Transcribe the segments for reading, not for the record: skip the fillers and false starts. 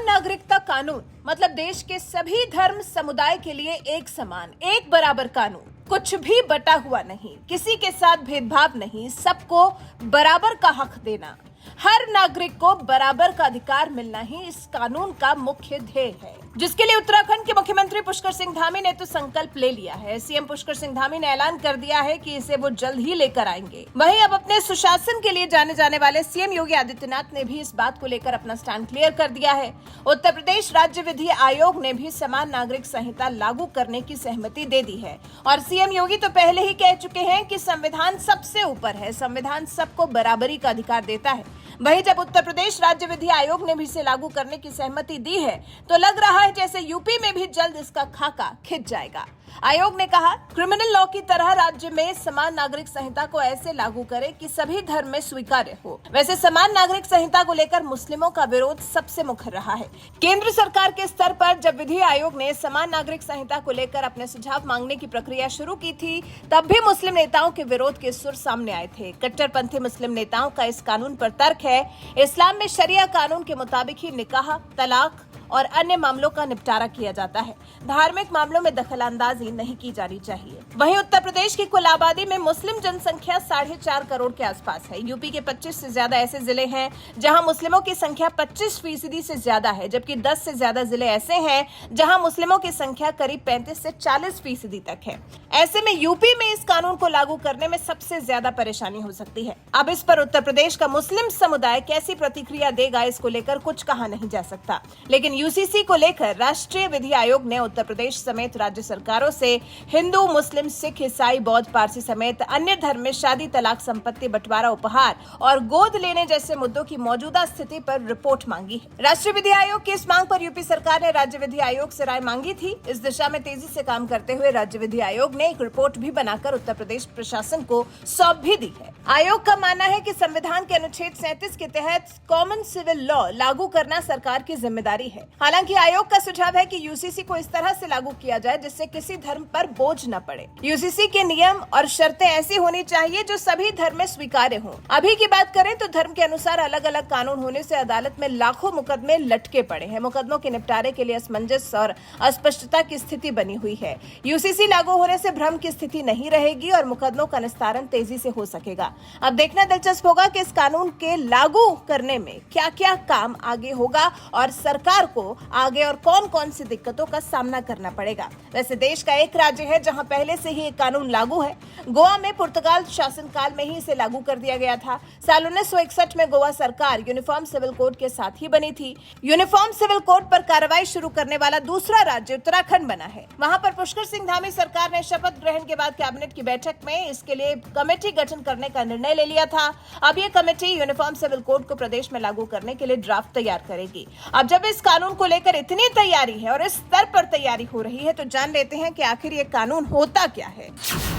नागरिकता कानून मतलब देश के सभी धर्म समुदाय के लिए एक समान, एक बराबर कानून। कुछ भी बटा हुआ नहीं, किसी के साथ भेदभाव नहीं, सबको बराबर का हक देना, हर नागरिक को बराबर का अधिकार मिलना ही इस कानून का मुख्य ध्येय है, जिसके लिए उत्तराखंड के मुख्यमंत्री पुष्कर सिंह धामी ने तो संकल्प ले लिया है। सीएम पुष्कर सिंह धामी ने ऐलान कर दिया है कि इसे वो जल्द ही लेकर आएंगे। वहीं अब अपने सुशासन के लिए जाने जाने वाले सीएम योगी आदित्यनाथ ने भी इस बात को लेकर अपना स्टैंड क्लियर कर दिया है। उत्तर प्रदेश राज्य विधि आयोग ने भी समान नागरिक संहिता लागू करने की सहमति दे दी है और सीएम योगी तो पहले ही कह चुके हैं कि संविधान सबसे ऊपर है, संविधान सबको बराबरी का अधिकार देता है। वहीं जब उत्तर प्रदेश राज्य विधि आयोग ने भी इसे लागू करने की सहमति दी है तो लग रहा है जैसे यूपी में भी जल्द इसका खाका खिंच जाएगा। आयोग ने कहा, क्रिमिनल लॉ की तरह राज्य में समान नागरिक संहिता को ऐसे लागू करें कि सभी धर्म में स्वीकार्य हो। वैसे समान नागरिक संहिता को लेकर मुस्लिमों का विरोध सबसे मुखर रहा है। केंद्र सरकार के स्तर पर जब विधि आयोग ने समान नागरिक संहिता को लेकर अपने सुझाव मांगने की प्रक्रिया शुरू की थी, तब भी मुस्लिम नेताओं के विरोध के सुर सामने आए थे। कट्टरपंथी मुस्लिम नेताओं का इस कानून पर तर्क है, इस्लाम में शरिया कानून के मुताबिक ही निकाह, तलाक और अन्य मामलों का निपटारा किया जाता है। धार्मिक मामलों में दखलंदाजी नहीं की जानी चाहिए। वहीं उत्तर प्रदेश की कुल आबादी में मुस्लिम जनसंख्या 4.5 करोड़ के आसपास है। यूपी के 25 से ज्यादा ऐसे जिले हैं जहां मुस्लिमों की संख्या 25% से ज्यादा है, जबकि 10 से ज्यादा जिले ऐसे हैं जहां मुस्लिमों की संख्या करीब 35 से 40% तक है। ऐसे में यूपी में इस कानून को लागू करने में सबसे ज्यादा परेशानी हो सकती है। अब इस पर उत्तर प्रदेश का मुस्लिम समुदाय कैसी प्रतिक्रिया देगा, इसको लेकर कुछ कहा नहीं जा सकता। लेकिन यूसीसी को लेकर राष्ट्रीय विधि आयोग ने उत्तर प्रदेश समेत राज्य सरकारों से हिंदू, मुस्लिम, सिख, ईसाई, बौद्ध, पारसी समेत अन्य धर्म में शादी, तलाक, संपत्ति बंटवारा, उपहार और गोद लेने जैसे मुद्दों की मौजूदा स्थिति पर रिपोर्ट मांगी है। राष्ट्रीय विधि आयोग की इस मांग पर यूपी सरकार ने राज्य विधि आयोग से राय मांगी थी। इस दिशा में तेजी से काम करते हुए राज्य विधि आयोग ने एक रिपोर्ट भी बनाकर उत्तर प्रदेश प्रशासन को सौंप भी दी है। आयोग का मानना है कि संविधान के अनुच्छेद 37 के तहत कॉमन सिविल लॉ लागू करना सरकार की जिम्मेदारी है। हालांकि आयोग का सुझाव है कि यूसीसी को इस तरह से लागू किया जाए जिससे किसी धर्म पर बोझ न पड़े। यूसीसी के नियम और शर्तें ऐसी होनी चाहिए जो सभी धर्म में स्वीकार्य हों। अभी की बात करें तो धर्म के अनुसार अलग अलग कानून होने से अदालत में लाखों मुकदमे लटके पड़े हैं। मुकदमों के निपटारे के लिए असमंजस और अस्पष्टता की स्थिति बनी हुई है। यूसीसी लागू होने से भ्रम की स्थिति नहीं रहेगी और मुकदमों का निस्तारण तेजी से हो सकेगा। अब देखना दिलचस्प होगा कि इस कानून के लागू करने में क्या क्या काम आगे होगा और सरकार को आगे और कौन कौन सी दिक्कतों का सामना करना पड़ेगा। वैसे देश का एक राज्य है जहां पहले से ही एक कानून लागू है। गोवा में पुर्तगाल शासनकाल में ही इसे लागू कर दिया गया था। साल 1961 में गोवा सरकार यूनिफॉर्म सिविल कोड के साथ ही बनी थी। यूनिफॉर्म सिविल कोड पर कार्रवाई शुरू करने वाला दूसरा राज्य उत्तराखंड बना है। वहां पर पुष्कर सिंह धामी सरकार ने शपथ ग्रहण के बाद कैबिनेट की बैठक में इसके लिए कमेटी गठन करने का निर्णय ले लिया था। अब ये कमेटी यूनिफॉर्म सिविल कोड को प्रदेश में लागू करने के लिए ड्राफ्ट तैयार करेगी। अब जब इस कानून को लेकर इतनी तैयारी है और इस स्तर पर तैयारी हो रही है तो जान लेते हैं कि आखिर ये कानून होता क्या है।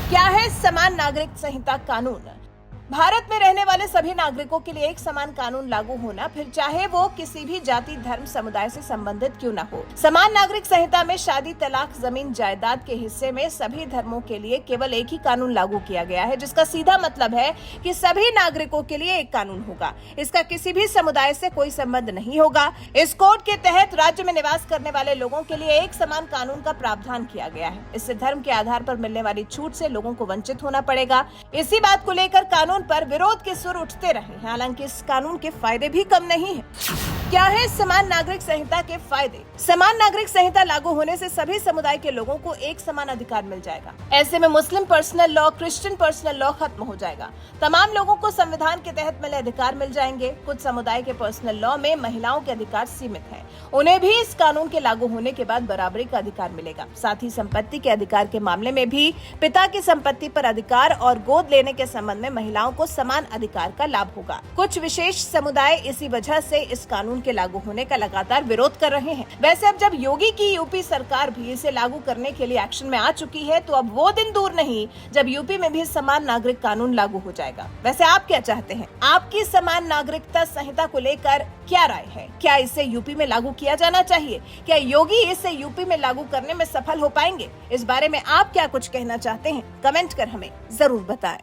क्या है समान नागरिक संहिता कानून? भारत में रहने वाले सभी नागरिकों के लिए एक समान कानून लागू होना, फिर चाहे वो किसी भी जाति, धर्म, समुदाय से संबंधित क्यों न हो। समान नागरिक संहिता में शादी, तलाक, जमीन जायदाद के हिस्से में सभी धर्मों के लिए केवल एक ही कानून लागू किया गया है, जिसका सीधा मतलब है कि सभी नागरिकों के लिए एक कानून होगा। इसका किसी भी समुदाय से कोई संबंध नहीं होगा। इस कोड के तहत राज्य में निवास करने वाले लोगों के लिए एक समान कानून का प्रावधान किया गया है। इससे धर्म के आधार पर मिलने वाली छूट से लोगों को वंचित होना पड़ेगा। इसी बात को लेकर कानून पर विरोध के सुर उठते रहे। हालांकि इस कानून के फायदे भी कम नहीं है। क्या है समान नागरिक संहिता के फायदे? समान नागरिक संहिता लागू होने से सभी समुदाय के लोगों को एक समान अधिकार मिल जाएगा। ऐसे में Muslim personal law, Christian personal law खत्म हो जाएगा। तमाम लोगों को संविधान के तहत मिले अधिकार मिल जाएंगे। कुछ समुदाय के पर्सनल लॉ में महिलाओं के अधिकार सीमित है, उन्हें भी इस कानून के लागू होने के बाद बराबरी का अधिकार मिलेगा। साथ ही संपत्ति के अधिकार के मामले में भी पिता की संपत्ति पर अधिकार और गोद लेने के संबंध में महिलाओं को समान अधिकार का लाभ होगा। कुछ विशेष समुदाय इसी वजह से इस कानून के लागू होने का लगातार विरोध कर रहे हैं। वैसे अब जब योगी की यूपी सरकार भी इसे लागू करने के लिए एक्शन में आ चुकी है तो अब वो दिन दूर नहीं जब यूपी में भी समान नागरिक कानून लागू हो जाएगा। वैसे आप क्या चाहते हैं? आपकी समान नागरिकता संहिता को लेकर क्या राय है? क्या इसे यूपी में लागू किया जाना चाहिए? क्या योगी इसे यूपी में लागू करने में सफल हो पाएंगे? इस बारे में आप क्या कुछ कहना चाहते हैं? कमेंट कर हमें जरूर बताएं।